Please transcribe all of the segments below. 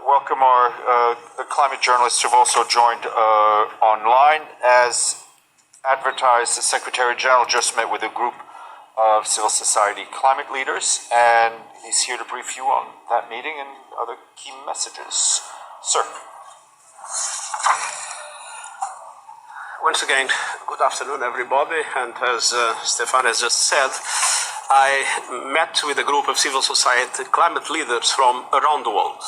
welcome the climate journalists who have also joined online. As advertised, the Secretary General just met with a group of civil society climate leaders, and he's here to brief you on that meeting and other key messages. Sir. Once again, good afternoon, everybody. And as Stefan has just said, I met with a group of civil society climate leaders from around the world.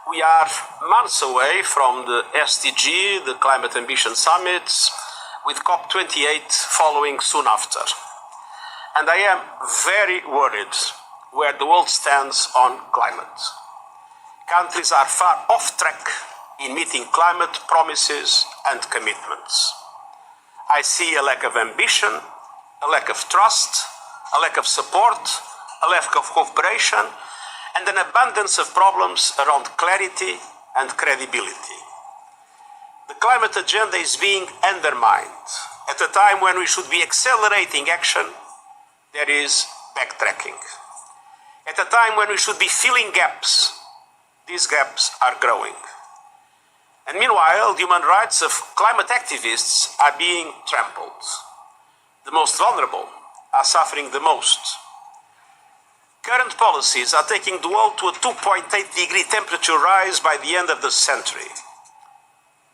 We are months away from the SDG, the Climate Ambition Summits, with COP28 following soon after. And I am very worried where the world stands on climate. Countries are far off track in meeting climate promises and commitments. I see a lack of ambition, a lack of trust, a lack of support, a lack of cooperation, and an abundance of problems around clarity and credibility. The climate agenda is being undermined. At a time when we should be accelerating action, there is backtracking. At a time when we should be filling gaps, these gaps are growing. And meanwhile, the human rights of climate activists are being trampled. The most vulnerable are suffering the most. Current policies are taking the world to a 2.8-degree temperature rise by the end of the century.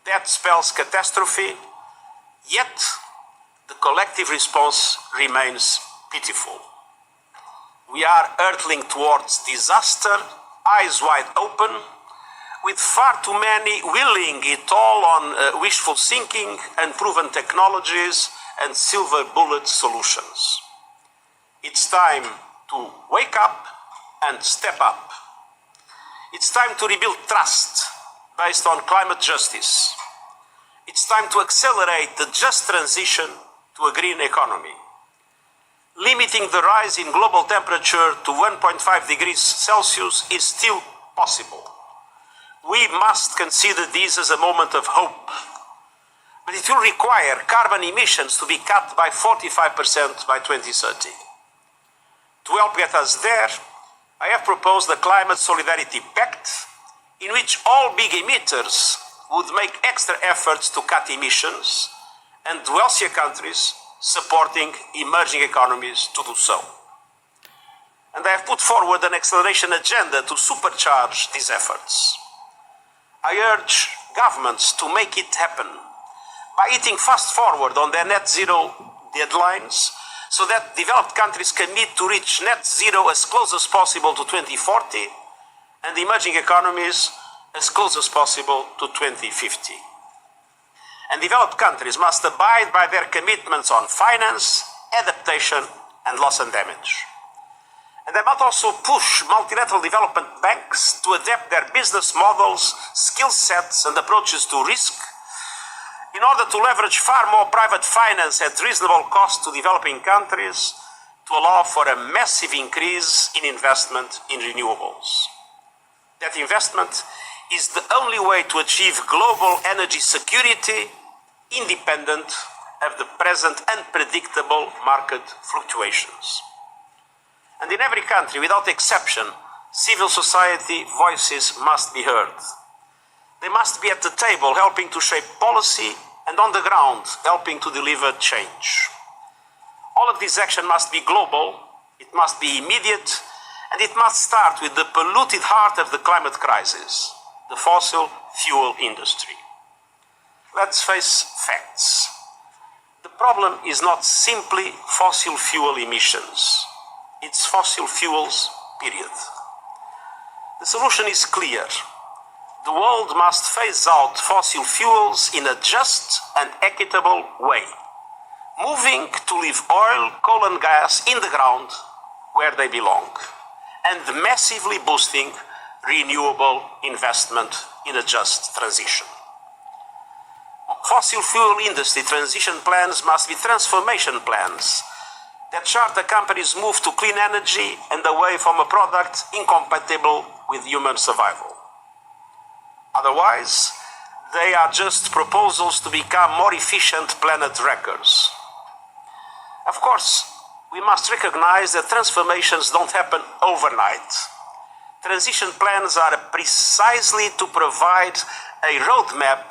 That spells catastrophe, yet the collective response remains pitiful. We are hurtling towards disaster, eyes wide open, with far too many willing it all on wishful thinking, unproven technologies, and silver bullet solutions. It's time to wake up and step up. It's time to rebuild trust based on climate justice. It's time to accelerate the just transition to a green economy. Limiting the rise in global temperature to 1.5 degrees Celsius is still possible. We must consider this as a moment of hope. But it will require carbon emissions to be cut by 45% by 2030. To help get us there, I have proposed the Climate Solidarity Pact, in which all big emitters would make extra efforts to cut emissions, and wealthier countries supporting emerging economies to do so. And I have put forward an acceleration agenda to supercharge these efforts. I urge governments to make it happen by eating fast forward on their net zero deadlines, so that developed countries commit to reach net zero as close as possible to 2040, and emerging economies as close as possible to 2050. And developed countries must abide by their commitments on finance, adaptation, and loss and damage. And they must also push multilateral development banks to adapt their business models, skill sets, and approaches to risk in order to leverage far more private finance at reasonable cost to developing countries to allow for a massive increase in investment in renewables. That investment is the only way to achieve global energy security independent of the present unpredictable market fluctuations. And in every country, without exception, civil society voices must be heard. They must be at the table helping to shape policy and on the ground helping to deliver change. All of this action must be global, it must be immediate, and it must start with the polluted heart of the climate crisis, the fossil fuel industry. Let's face facts. The problem is not simply fossil fuel emissions. It's fossil fuels, period. The solution is clear. The world must phase out fossil fuels in a just and equitable way, moving to leave oil, coal and gas in the ground where they belong, and massively boosting renewable investment in a just transition. Fossil fuel industry transition plans must be transformation plans that chart a company's move to clean energy and away from a product incompatible with human survival. Otherwise, they are just proposals to become more efficient planet wreckers. Of course, we must recognize that transformations don't happen overnight. Transition plans are a precisely to provide a roadmap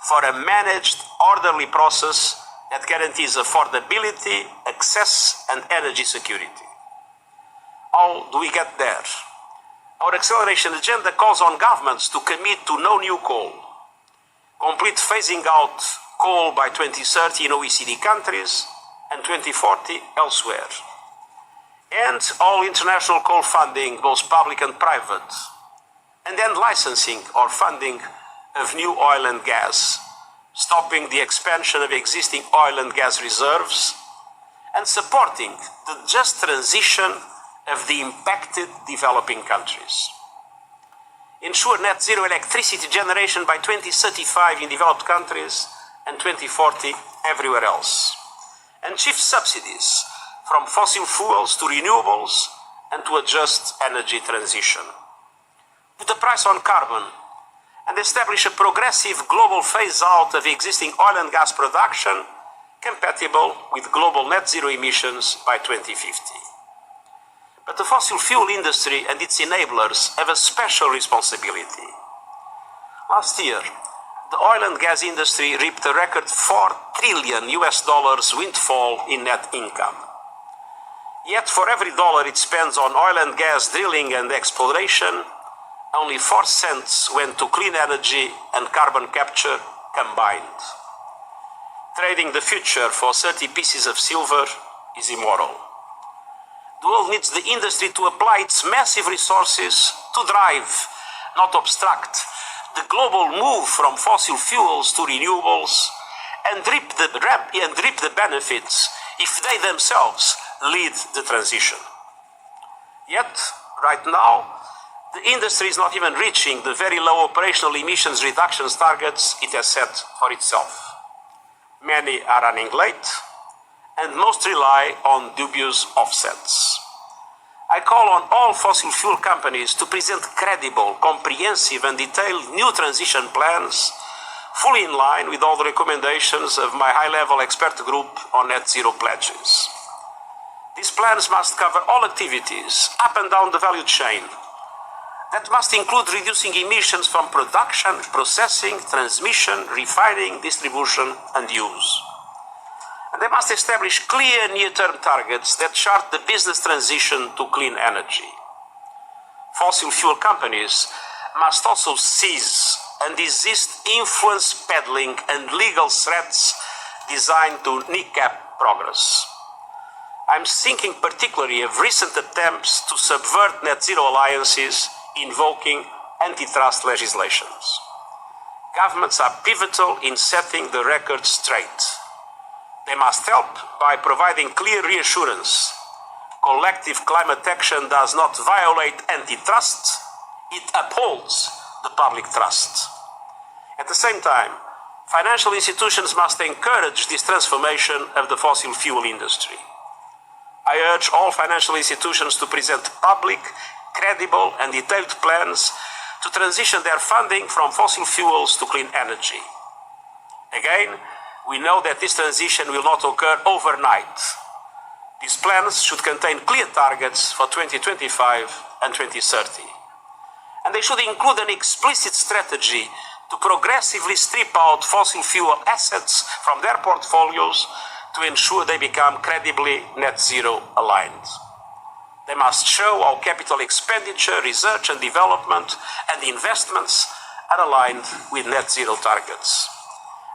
for a managed, orderly process that guarantees affordability, access, and energy security. How do we get there? Our acceleration agenda calls on governments to commit to no new coal, complete phasing out coal by 2030 in OECD countries and 2040 elsewhere, and all international coal funding, both public and private, and end licensing or funding of new oil and gas, stopping the expansion of existing oil and gas reserves, and supporting the just transition of the impacted developing countries. Ensure net zero electricity generation by 2035 in developed countries and 2040 everywhere else. And shift subsidies from fossil fuels to renewables and to a just energy transition. Put a price on carbon and establish a progressive global phase-out of existing oil and gas production compatible with global net zero emissions by 2050. But the fossil fuel industry and its enablers have a special responsibility. Last year, the oil and gas industry reaped a record $4 trillion windfall in net income. Yet for every dollar it spends on oil and gas drilling and exploration, only 4 cents went to clean energy and carbon capture combined. Trading the future for 30 pieces of silver is immoral. The world needs the industry to apply its massive resources to drive, not obstruct, the global move from fossil fuels to renewables and reap the benefits if they themselves lead the transition. Yet, right now, the industry is not even reaching the very low operational emissions reductions targets it has set for itself. Many are running late, and most rely on dubious offsets. I call on all fossil fuel companies to present credible, comprehensive, and detailed new transition plans, fully in line with all the recommendations of my high-level expert group on net zero pledges. These plans must cover all activities up and down the value chain. That must include reducing emissions from production, processing, transmission, refining, distribution, and use. And they must establish clear near-term targets that chart the business transition to clean energy. Fossil fuel companies must also cease and desist influence peddling and legal threats designed to kneecap progress. I'm thinking particularly of recent attempts to subvert net zero alliances invoking antitrust legislations. Governments are pivotal in setting the record straight. They must help by providing clear reassurance. Collective climate action does not violate antitrust, it upholds the public trust. At the same time, financial institutions must encourage this transformation of the fossil fuel industry. I urge all financial institutions to present public, credible and detailed plans to transition their funding from fossil fuels to clean energy. Again, we know that this transition will not occur overnight. These plans should contain clear targets for 2025 and 2030. And they should include an explicit strategy to progressively strip out fossil fuel assets from their portfolios to ensure they become credibly net zero aligned. They must show how capital expenditure, research and development and investments are aligned with net zero targets.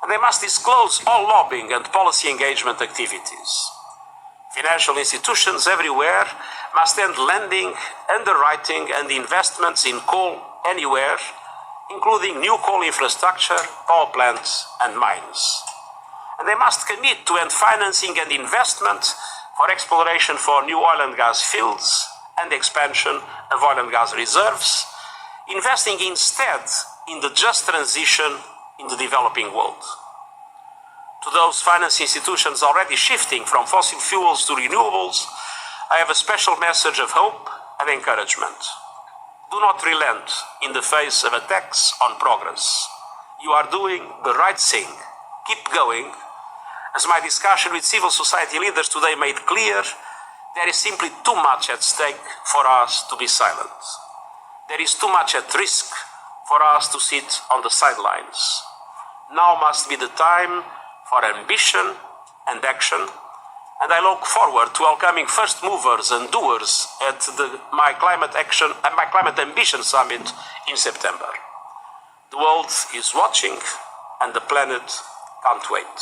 And they must disclose all lobbying and policy engagement activities. Financial institutions everywhere must end lending, underwriting and investments in coal anywhere, including new coal infrastructure, power plants and mines. And they must commit to end financing and investment for exploration for new oil and gas fields and expansion of oil and gas reserves, investing instead in the just transition in the developing world. To those finance institutions already shifting from fossil fuels to renewables, I have a special message of hope and encouragement. Do not relent in the face of attacks on progress. You are doing the right thing. Keep going. As my discussion with civil society leaders today made clear, there is simply too much at stake for us to be silent. there is too much at risk for us to sit on the sidelines. Now must be the time for ambition and action, and I look forward to welcoming first movers and doers at my Climate Ambition Summit in September. The world is watching, and the planet can't wait.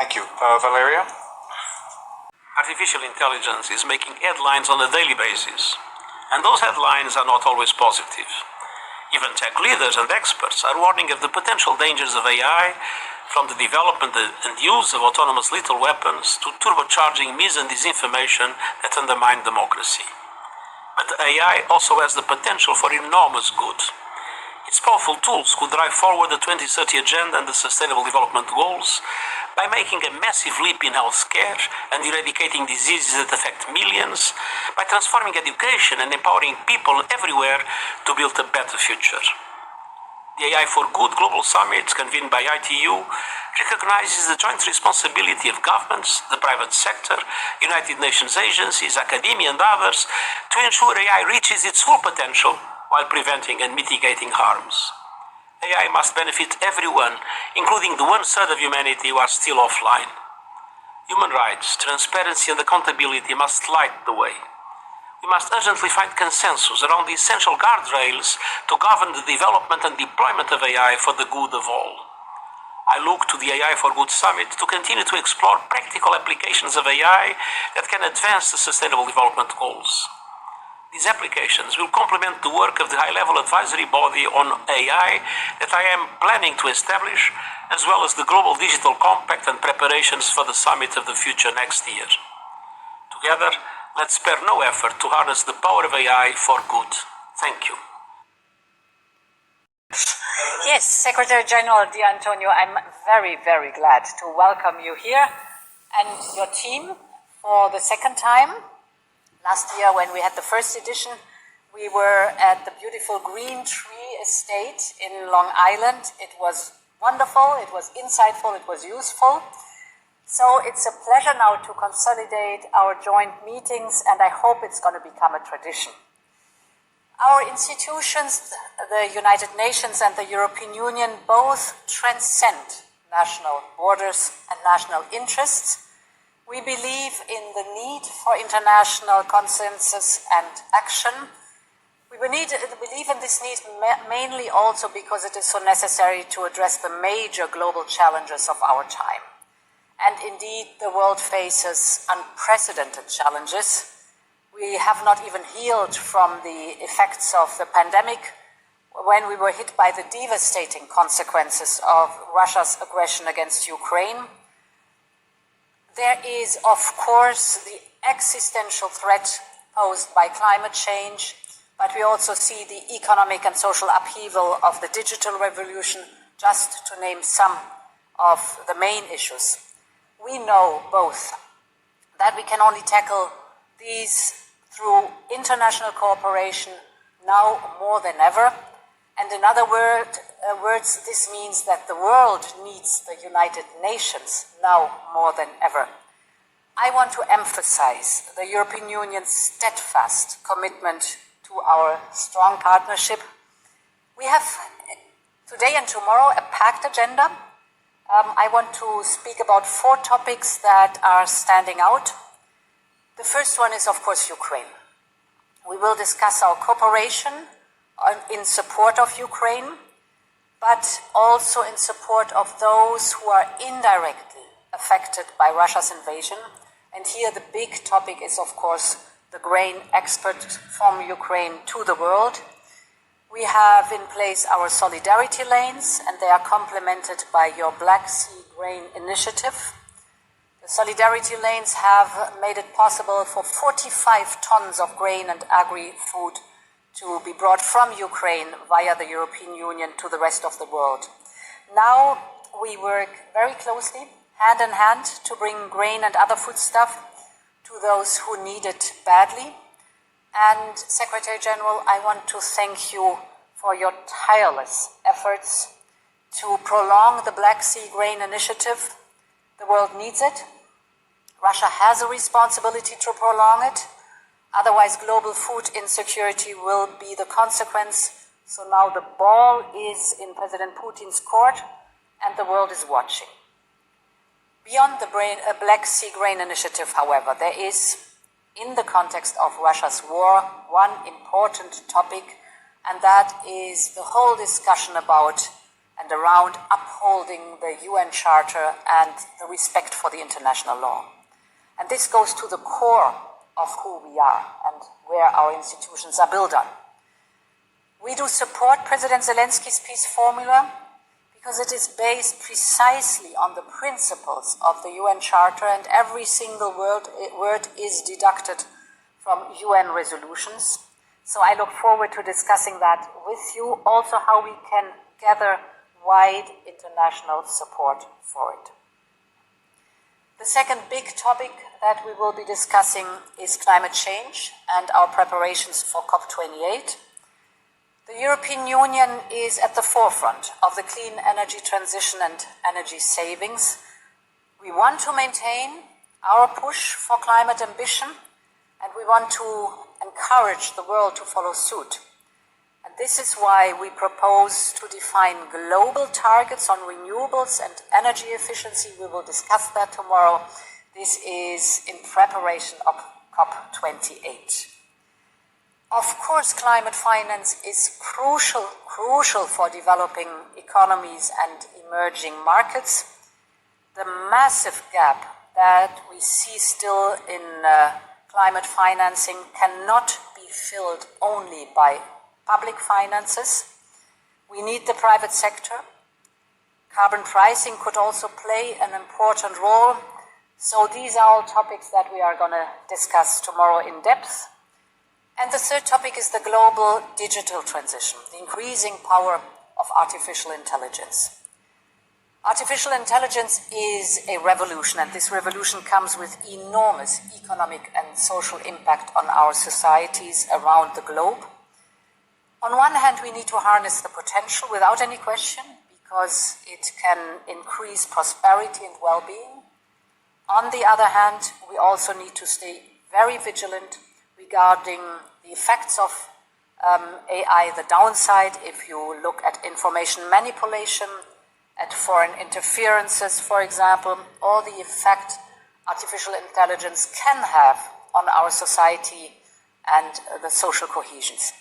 Thank you. Valeria? Artificial intelligence is making headlines on a daily basis, and those headlines are not always positive. Even tech leaders and experts are warning of the potential dangers of AI, from the development and use of autonomous lethal weapons to turbocharging mis and disinformation that undermine democracy. But AI also has the potential for enormous good. Its powerful tools could drive forward the 2030 Agenda and the Sustainable Development Goals by making a massive leap in healthcare and eradicating diseases that affect millions, by transforming education and empowering people everywhere to build a better future. The AI for Good Global Summit, convened by ITU, recognizes the joint responsibility of governments, the private sector, United Nations agencies, academia and others to ensure AI reaches its full potential while preventing and mitigating harms. AI must benefit everyone, including the 1/3 of humanity who are still offline. Human rights, transparency and accountability must light the way. We must urgently find consensus around the essential guardrails to govern the development and deployment of AI for the good of all. I look to the AI for Good Summit to continue to explore practical applications of AI that can advance the Sustainable Development Goals. These applications will complement the work of the high-level advisory body on AI that I am planning to establish, as well as the Global Digital Compact and preparations for the Summit of the Future next year. Together, let's spare no effort to harness the power of AI for good. Thank you. Yes, Secretary General Di Antonio, I'm very, very glad to welcome you here and your team for the second time. Last year, when we had the first edition, we were at the beautiful Green Tree Estate in Long Island. It was wonderful, it was insightful, it was useful. So it's a pleasure now to consolidate our joint meetings, and I hope it's going to become a tradition. Our institutions, the United Nations and the European Union, both transcend national borders and national interests. We believe in the need for international consensus and action. We believe in this need mainly also because it is so necessary to address the major global challenges of our time. And indeed, the world faces unprecedented challenges. We have not even healed from the effects of the pandemic when we were hit by the devastating consequences of Russia's aggression against Ukraine. There is, of course, the existential threat posed by climate change, but we also see the economic and social upheaval of the digital revolution, just to name some of the main issues. We know both that we can only tackle these through international cooperation now more than ever. And in other words, this means that the world needs the United Nations now more than ever. I want to emphasize the European Union's steadfast commitment to our strong partnership. We have today and tomorrow a packed agenda. I want to speak about 4 topics that are standing out. The first one is, of course, Ukraine. We will discuss our cooperation in support of Ukraine, but also in support of those who are indirectly affected by Russia's invasion. And here the big topic is, of course, the grain export from Ukraine to the world. We have in place our solidarity lanes, and they are complemented by your Black Sea Grain Initiative. The solidarity lanes have made it possible for 45 tons of grain and agri-food to be brought from Ukraine via the European Union to the rest of the world. Now we work very closely, hand in hand, to bring grain and other foodstuff to those who need it badly. And Secretary General, I want to thank you for your tireless efforts to prolong the Black Sea Grain Initiative. The world needs it. Russia has a responsibility to prolong it. Otherwise, global food insecurity will be the consequence. So now the ball is in President Putin's court, and the world is watching. Beyond the Black Sea Grain Initiative, however, there is, in the context of Russia's war, one important topic, and that is the whole discussion about and around upholding the UN Charter and the respect for the international law. And this goes to the core of who we are and where our institutions are built on. We do support President Zelensky's peace formula because it is based precisely on the principles of the UN Charter, and every single word is deducted from UN resolutions. So I look forward to discussing that with you, also how we can gather wide international support for it. The second big topic that we will be discussing is climate change and our preparations for COP28. The European Union is at the forefront of the clean energy transition and energy savings. We want to maintain our push for climate ambition, and we want to encourage the world to follow suit. And this is why we propose to define global targets on renewables and energy efficiency. We will discuss that tomorrow. This is in preparation of COP28. Of course, climate finance is crucial for developing economies and emerging markets. The massive gap that we see still in climate financing cannot be filled only by public finances. We need the private sector. Carbon pricing could also play an important role. So these are all topics that we are going to discuss tomorrow in depth. And the third topic is the global digital transition, the increasing power of artificial intelligence. Artificial intelligence is a revolution, and this revolution comes with enormous economic and social impact on our societies around the globe. On one hand, we need to harness the potential without any question, because it can increase prosperity and well-being. On the other hand, we also need to stay very vigilant regarding the effects of AI, the downside, if you look at information manipulation, at foreign interferences, for example, or the effect artificial intelligence can have on our society and the social cohesions.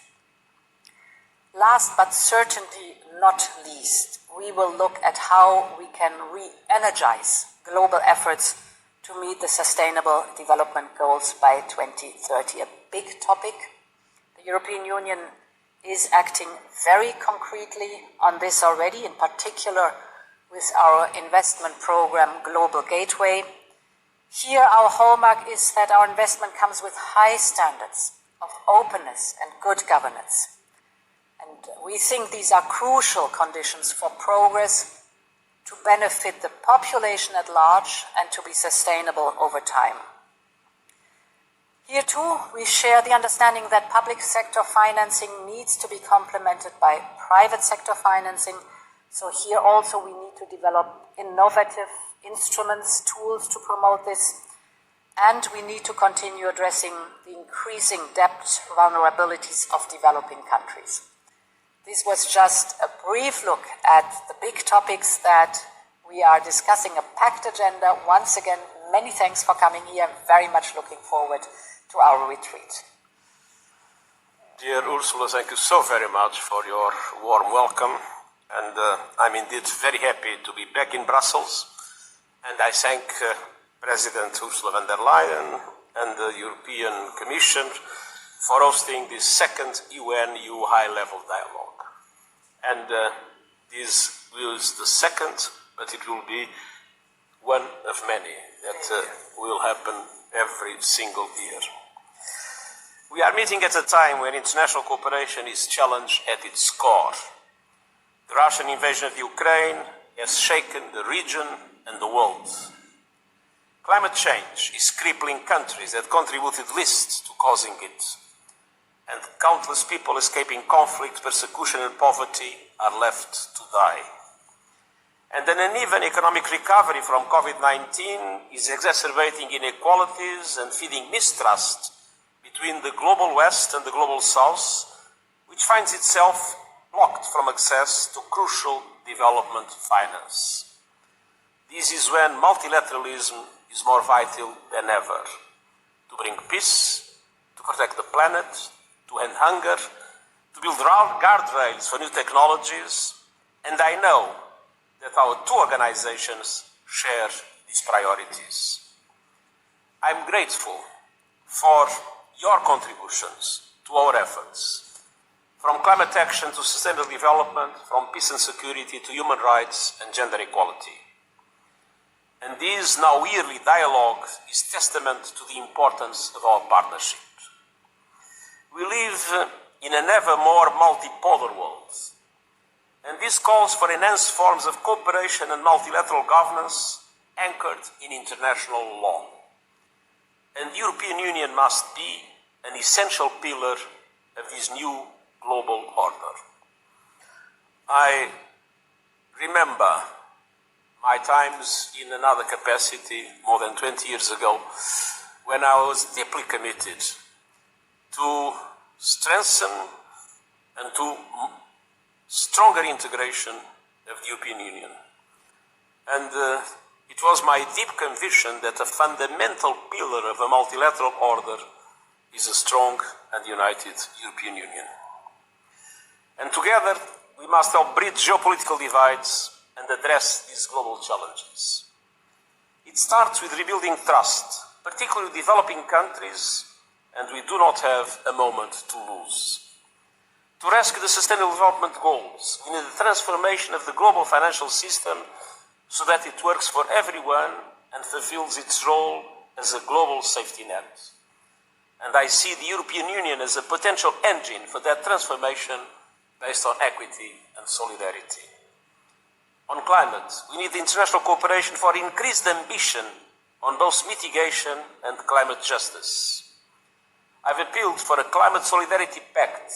Last but certainly not least, we will look at how we can re-energize global efforts to meet the Sustainable Development Goals by 2030, a big topic. The European Union is acting very concretely on this already, in particular with our investment program, Global Gateway. Here, our hallmark is that our investment comes with high standards of openness and good governance. And we think these are crucial conditions for progress to benefit the population at large and to be sustainable over time. Here too, we share the understanding that public sector financing needs to be complemented by private sector financing. So here also we need to develop innovative instruments, tools to promote this. And we need to continue addressing the increasing debt vulnerabilities of developing countries. This was just a brief look at the big topics that we are discussing, a packed agenda. Once again, many thanks for coming here. I'm very much looking forward to our retreat. Dear Ursula, thank you so very much for your warm welcome. And I'm indeed very happy to be back in Brussels. And I thank President Ursula von der Leyen and the European Commission for hosting this second UN-EU high-level dialogue. And this is the second, but it will be one of many that will happen every single year. We are meeting at a time when international cooperation is challenged at its core. The Russian invasion of Ukraine has shaken the region and the world. Climate change is crippling countries that contributed least to causing it. And countless people escaping conflict, persecution and poverty are left to die. And an uneven economic recovery from COVID-19 is exacerbating inequalities and feeding mistrust between the global West and the global South, which finds itself blocked from access to crucial development finance. This is when multilateralism is more vital than ever, to bring peace, to protect the planet, to end hunger, to build guardrails for new technologies, and I know that our two organizations share these priorities. I'm grateful for your contributions to our efforts, from climate action to sustainable development, from peace and security to human rights and gender equality. And this now yearly dialogue is testament to the importance of our partnership. We live in an ever more multipolar world, and this calls for enhanced forms of cooperation and multilateral governance anchored in international law. And the European Union must be an essential pillar of this new global order. I remember my times in another capacity more than 20 years ago when I was deeply committed to strengthen and to stronger integration of the European Union. And it was my deep conviction that a fundamental pillar of a multilateral order is a strong and united European Union. And together, we must help bridge geopolitical divides and address these global challenges. It starts with rebuilding trust, particularly with developing countries, and we do not have a moment to lose. To rescue the Sustainable Development Goals, we need the transformation of the global financial system so that it works for everyone and fulfills its role as a global safety net. And I see the European Union as a potential engine for that transformation based on equity and solidarity. On climate, we need international cooperation for increased ambition on both mitigation and climate justice. I've appealed for a climate solidarity pact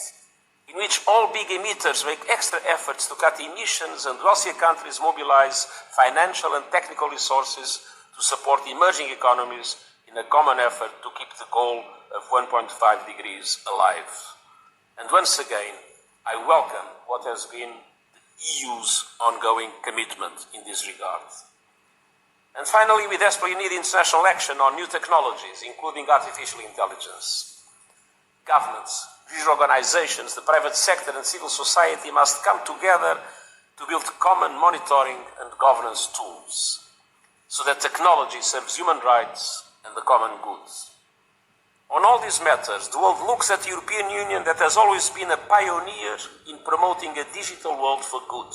in which all big emitters make extra efforts to cut emissions and wealthier countries mobilize financial and technical resources to support emerging economies in a common effort to keep the goal of 1.5 degrees alive. And once again, I welcome what has been the EU's ongoing commitment in this regard. And finally, we desperately need international action on new technologies, including artificial intelligence. Governments, regional organizations, the private sector and civil society must come together to build common monitoring and governance tools so that technology serves human rights and the common good. On all these matters, the world looks at the European Union that has always been a pioneer in promoting a digital world for good.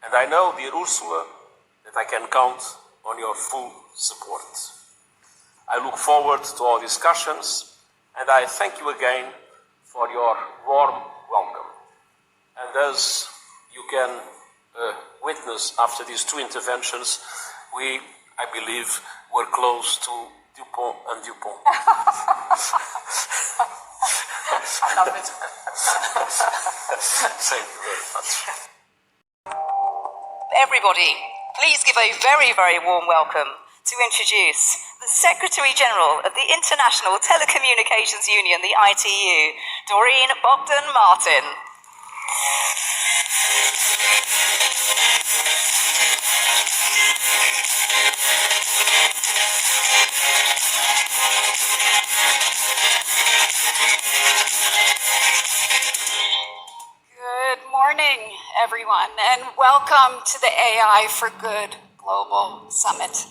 And I know, dear Ursula, that I can count on your full support. I look forward to our discussions, and I thank you again for your warm welcome. And as you can witness after these two interventions, we, I believe, were close to Dupont and Dupont. I love it. Thank you very much. Everybody, please give a very, very warm welcome to introduce the Secretary General of the International Telecommunications Union, the ITU, Doreen Bogdan-Martin. Good morning, everyone, and welcome to the AI for Good Global Summit.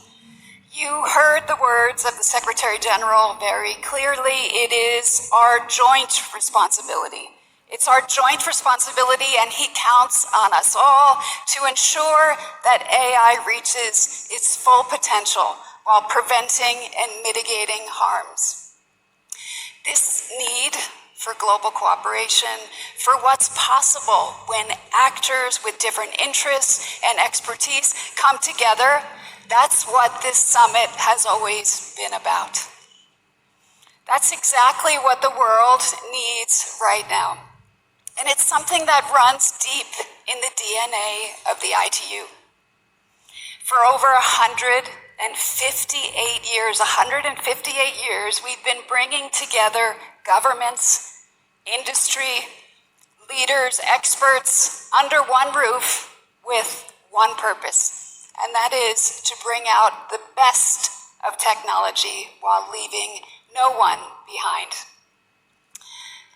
You heard the words of the Secretary General very clearly. It is our joint responsibility. It's our joint responsibility, and he counts on us all to ensure that AI reaches its full potential while preventing and mitigating harms. This need for global cooperation, for what's possible when actors with different interests and expertise come together, that's what this summit has always been about. That's exactly what the world needs right now. And it's something that runs deep in the DNA of the ITU. For over 150 158 years, we've been bringing together governments, industry, leaders, experts under one roof with one purpose, and that is to bring out the best of technology while leaving no one behind.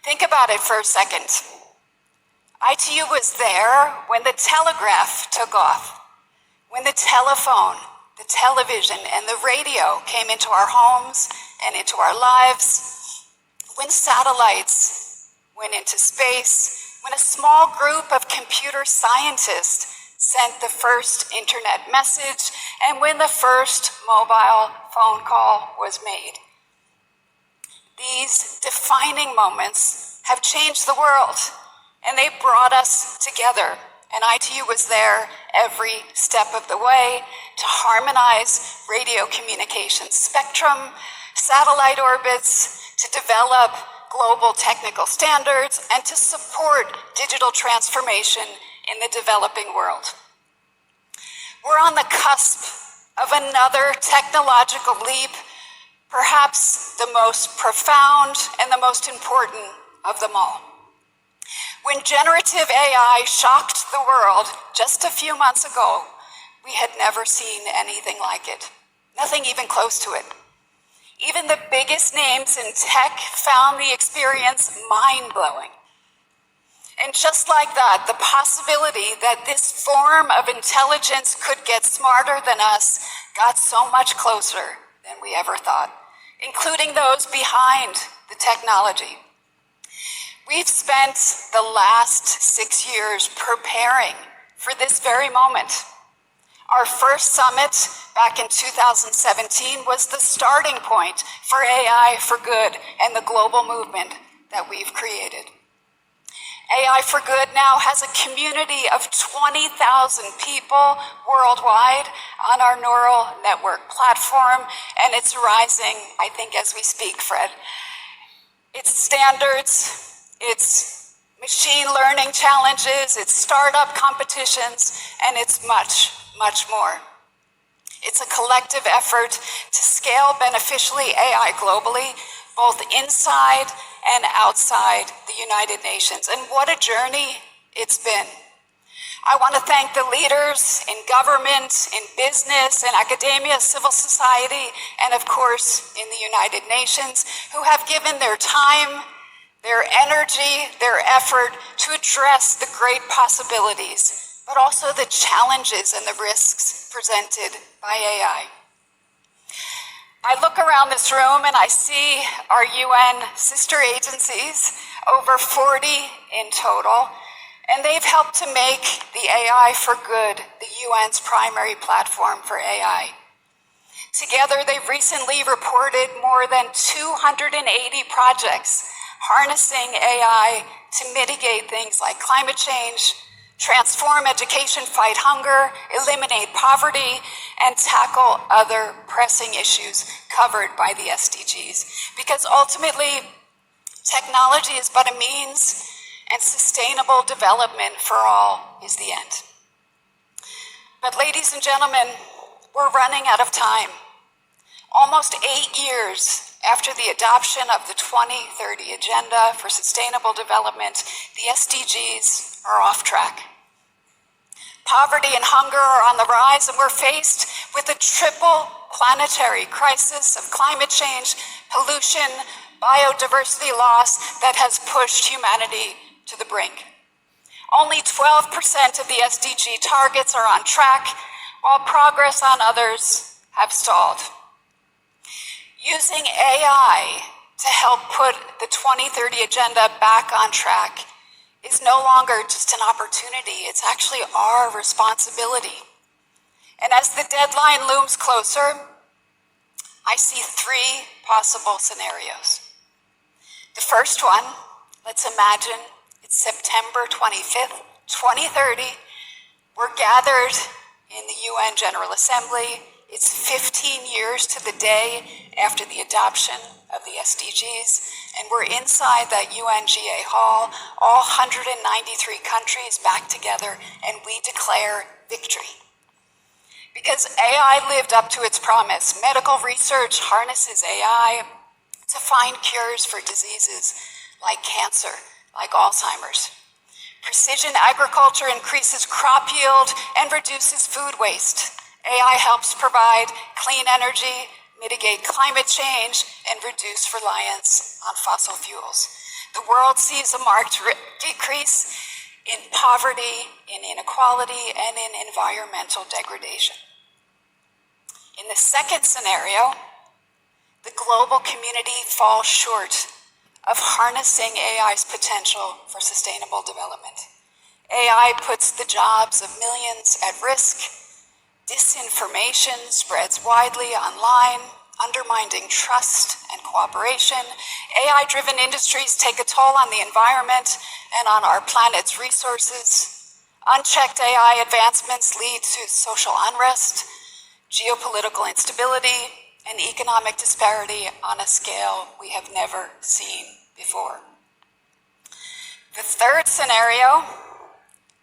Think about it for a second. ITU was there when the telegraph took off, when the telephone, the television, and the radio came into our homes and into our lives, when satellites went into space, when a small group of computer scientists sent the first internet message, and when the first mobile phone call was made. These defining moments have changed the world, and they brought us together. And ITU was there every step of the way to harmonize radio communication spectrum, satellite orbits, to develop global technical standards, and to support digital transformation in the developing world. We're on the cusp of another technological leap, perhaps the most profound and the most important of them all. When generative AI shocked the world just a few months ago, we had never seen anything like it. Nothing even close to it. Even the biggest names in tech found the experience mind-blowing. And just like that, the possibility that this form of intelligence could get smarter than us got so much closer than we ever thought, including those behind the technology. We've spent the last 6 years preparing for this very moment. Our first summit back in 2017 was the starting point for AI for Good and the global movement that we've created. AI for Good now has a community of 20,000 people worldwide on our neural network platform, and it's rising, I think, as we speak, Fred. Its standards, its machine learning challenges, its startup competitions, and it's much, much more. It's a collective effort to scale beneficially AI globally, both inside and outside the United Nations. And what a journey it's been. I want to thank the leaders in government, in business, in academia, civil society, and of course in the United Nations, who have given their time, their energy, their effort to address the great possibilities, but also the challenges and the risks presented by AI. I look around this room and I see our UN sister agencies, over 40 in total, and they've helped to make the AI for Good the UN's primary platform for AI. Together, they've recently reported more than 280 projects harnessing AI to mitigate things like climate change, transform education, fight hunger, eliminate poverty, and tackle other pressing issues covered by the SDGs. Because ultimately, technology is but a means, and sustainable development for all is the end. But ladies and gentlemen, we're running out of time. Almost 8 years after the adoption of the 2030 Agenda for Sustainable Development, the SDGs are off track. Poverty and hunger are on the rise, and we're faced with a triple planetary crisis of climate change, pollution, biodiversity loss that has pushed humanity to the brink. Only 12% of the SDG targets are on track, while progress on others have stalled. Using AI to help put the 2030 Agenda back on track is no longer just an opportunity, it's actually our responsibility. And as the deadline looms closer, I see 3 possible scenarios. The first one, let's imagine it's September 25th, 2030. We're gathered in the UN General Assembly. It's 15 years to the day after the adoption of the SDGs, and we're inside that UNGA hall, all 193 countries back together, and we declare victory. Because AI lived up to its promise. Medical research harnesses AI to find cures for diseases like cancer, like Alzheimer's. Precision agriculture increases crop yield and reduces food waste. AI helps provide clean energy, mitigate climate change, and reduce reliance on fossil fuels. The world sees a marked decrease in poverty, in inequality, and in environmental degradation. In the second scenario, the global community falls short of harnessing AI's potential for sustainable development. AI puts the jobs of millions at risk. Disinformation spreads widely online, undermining trust and cooperation. AI-driven industries take a toll on the environment and on our planet's resources. Unchecked AI advancements lead to social unrest, geopolitical instability, and economic disparity on a scale we have never seen before. The third scenario,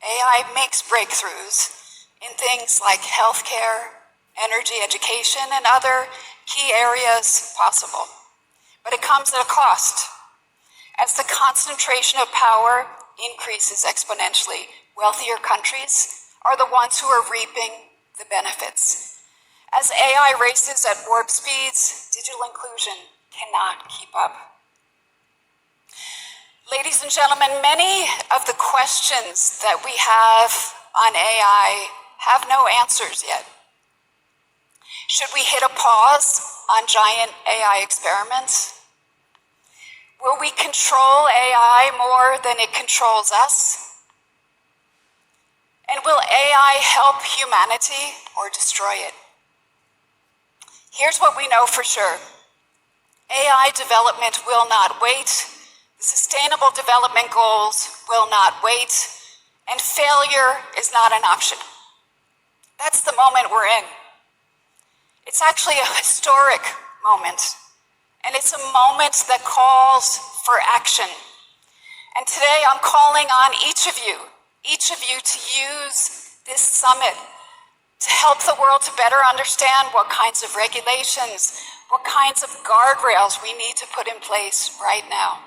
AI makes breakthroughs in things like healthcare, energy, education, and other key areas possible. But it comes at a cost. As the concentration of power increases exponentially, wealthier countries are the ones who are reaping the benefits. As AI races at warp speeds, digital inclusion cannot keep up. Ladies and gentlemen, many of the questions that we have on AI have no answers yet. Should we hit a pause on giant AI experiments? Will we control AI more than it controls us? And will AI help humanity or destroy it? Here's what we know for sure. AI development will not wait. The Sustainable Development Goals will not wait. And failure is not an option. That's the moment we're in. It's actually a historic moment. And it's a moment that calls for action. And today I'm calling on each of you to use this summit to help the world to better understand what kinds of regulations, what kinds of guardrails we need to put in place right now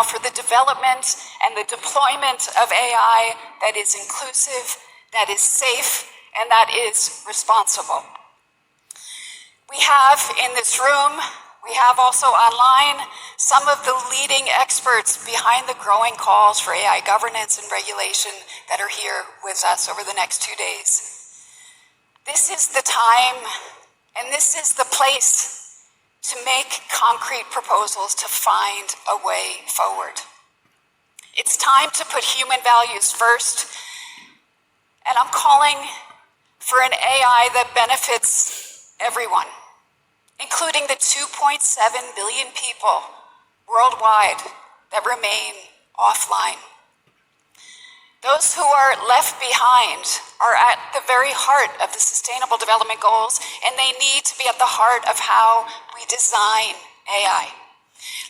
for the development and the deployment of AI that is inclusive, that is safe, and that is responsible. We have in this room, we have also online, some of the leading experts behind the growing calls for AI governance and regulation that are here with us over the next 2 days. This is the time, and this is the place to make concrete proposals to find a way forward. It's time to put human values first, and I'm calling for an AI that benefits everyone, including the 2.7 billion people worldwide that remain offline. Those who are left behind are at the very heart of the Sustainable Development Goals, and they need to be at the heart of how we design AI.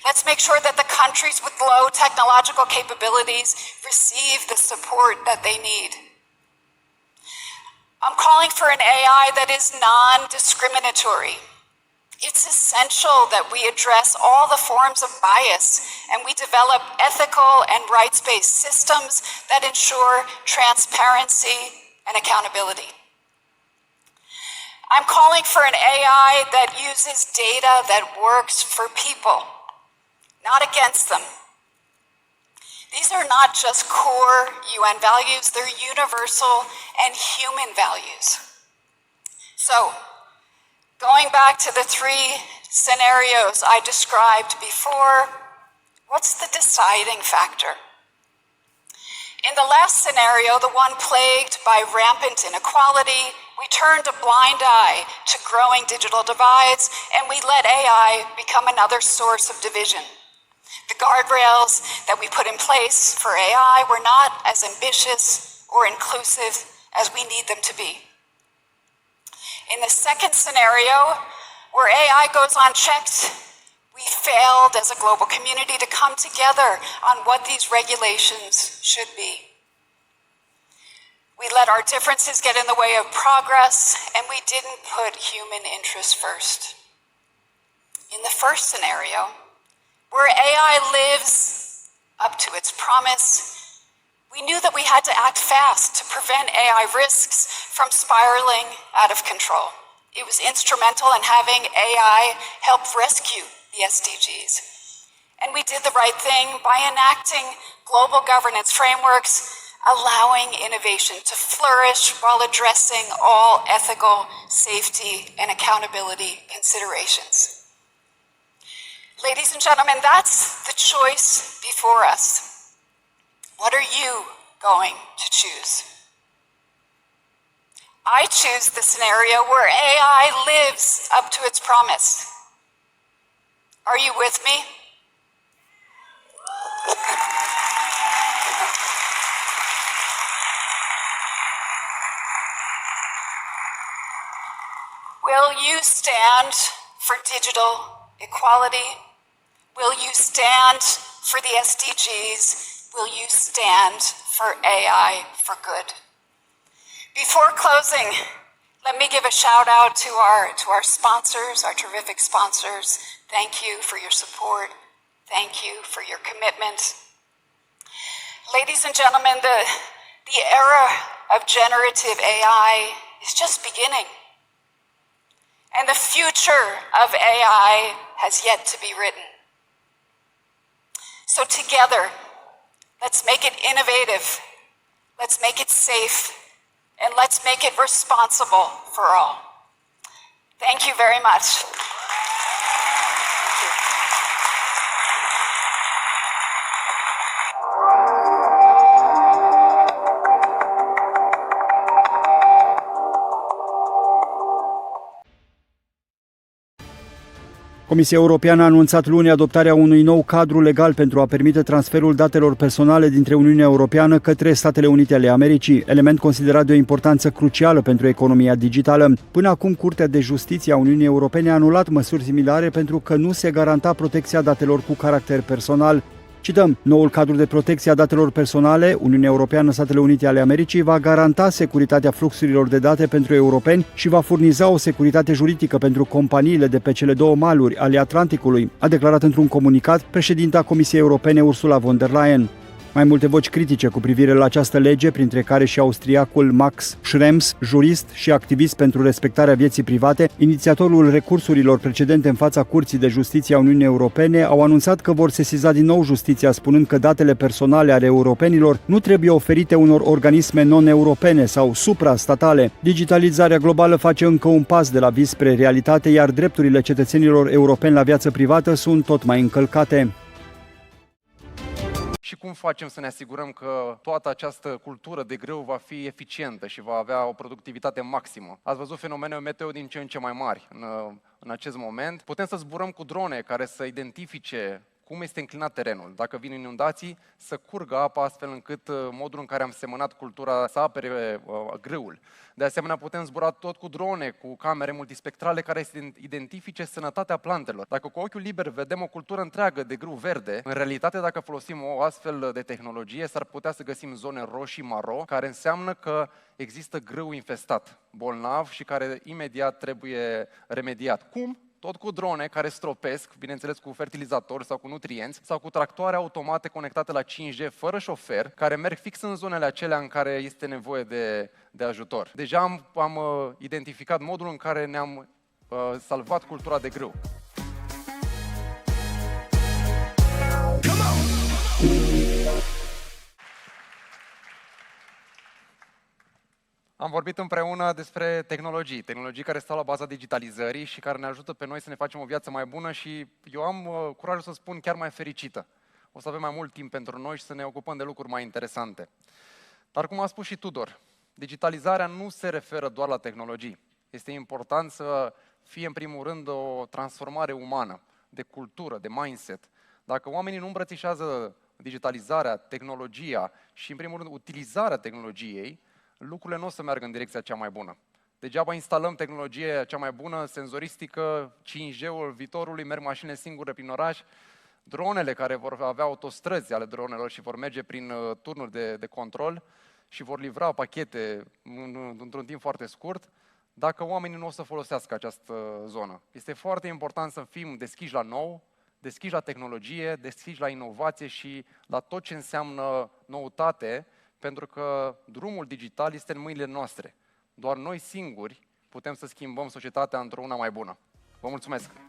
Let's make sure that the countries with low technological capabilities receive the support that they need. I'm calling for an AI that is non-discriminatory. It's essential that we address all the forms of bias and we develop ethical and rights-based systems that ensure transparency and accountability. I'm calling for an AI that uses data that works for people, not against them. These are not just core UN values, they're universal and human values. So, going back to the 3 scenarios I described before, what's the deciding factor? In the last scenario, the one plagued by rampant inequality, we turned a blind eye to growing digital divides, and we let AI become another source of division. The guardrails that we put in place for AI were not as ambitious or inclusive as we need them to be. In the second scenario, where AI goes unchecked, we failed as a global community to come together on what these regulations should be. We let our differences get in the way of progress, and we didn't put human interest first. In the first scenario, where AI lives up to its promise, we knew that we had to act fast to prevent AI risks from spiraling out of control. It was instrumental in having AI help rescue the SDGs. And we did the right thing by enacting global governance frameworks, allowing innovation to flourish while addressing all ethical, safety, and accountability considerations. Ladies and gentlemen, that's the choice before us. What are you going to choose? I choose the scenario where AI lives up to its promise. Are you with me? Will you stand for digital equality? Will you stand for the SDGs? Will you stand for AI for good? Before closing, let me give a shout out to our sponsors, our terrific sponsors. Thank you for your support. Thank you for your commitment. Ladies and gentlemen, the era of generative AI is just beginning. And the future of AI has yet to be written. So together, let's make it innovative, let's make it safe, and let's make it responsible for all. Thank you very much. Comisia Europeană a anunțat luni adoptarea unui nou cadru legal pentru a permite transferul datelor personale dintre Uniunea Europeană către Statele Unite ale Americii, element considerat de o importanță crucială pentru economia digitală. Până acum, Curtea de Justiție a Uniunii Europene a anulat măsuri similare pentru că nu se garanta protecția datelor cu caracter personal. Cităm, noul cadru de protecție a datelor personale, Uniunea Europeană, Statele Unite ale Americii, va garanta securitatea fluxurilor de date pentru europeni și va furniza o securitate juridică pentru companiile de pe cele două maluri ale Atlanticului, a declarat într-un comunicat președinta Comisiei Europene Ursula von der Leyen. Mai multe voci critice cu privire la această lege, printre care și austriacul Max Schrems, jurist și activist pentru respectarea vieții private, inițiatorul recursurilor precedente în fața Curții de Justiție a Uniunii Europene, au anunțat că vor sesiza din nou justiția, spunând că datele personale ale europenilor nu trebuie oferite unor organisme non-europene sau suprastatale. Digitalizarea globală face încă un pas de la vis spre realitate, iar drepturile cetățenilor europeni la viață privată sunt tot mai încălcate. Și cum facem să ne asigurăm că toată această cultură de grâu va fi eficientă și va avea o productivitate maximă? Ați văzut fenomene meteo din ce în ce mai mari în acest moment. Putem să zburăm cu drone care să identifice cum este înclinat terenul. Dacă vin inundații, să curgă apa astfel încât modul în care am semănat cultura să apere grâul. De asemenea, putem zbura tot cu drone, cu camere multispectrale care să identifice sănătatea plantelor. Dacă cu ochiul liber vedem o cultură întreagă de grâu verde, în realitate, dacă folosim o astfel de tehnologie, s-ar putea să găsim zone roșii maro, care înseamnă că există grâu infestat, bolnav și care imediat trebuie remediat. Cum? Tot cu drone care stropesc, bineînțeles cu fertilizatori sau cu nutrienți, sau cu tractoare automate conectate la 5G fără șofer, care merg fix în zonele acelea în care este nevoie de ajutor. Deja am identificat modul în care ne-am salvat cultura de grâu. Am vorbit împreună despre tehnologii care stau la baza digitalizării și care ne ajută pe noi să ne facem o viață mai bună și eu am curajul să spun chiar mai fericită. O să avem mai mult timp pentru noi și să ne ocupăm de lucruri mai interesante. Dar cum a spus și Tudor, digitalizarea nu se referă doar la tehnologii. Este important să fie în primul rând o transformare umană, de cultură, de mindset. Dacă oamenii nu îmbrățișează digitalizarea, tehnologia și în primul rând utilizarea tehnologiei, lucrurile nu o să meargă în direcția cea mai bună. Degeaba instalăm tehnologie cea mai bună, senzoristică, 5G-ul viitorului, merg mașinile singure prin oraș, dronele care vor avea autostrăzi ale dronelor și vor merge prin turnuri de control și vor livra pachete într-un timp foarte scurt, dacă oamenii nu o să folosească această zonă. Este foarte important să fim deschiși la nou, deschiși la tehnologie, deschiși la inovație și la tot ce înseamnă noutate, pentru că drumul digital este în mâinile noastre. Doar noi singuri putem să schimbăm societatea într-una mai bună. Vă mulțumesc!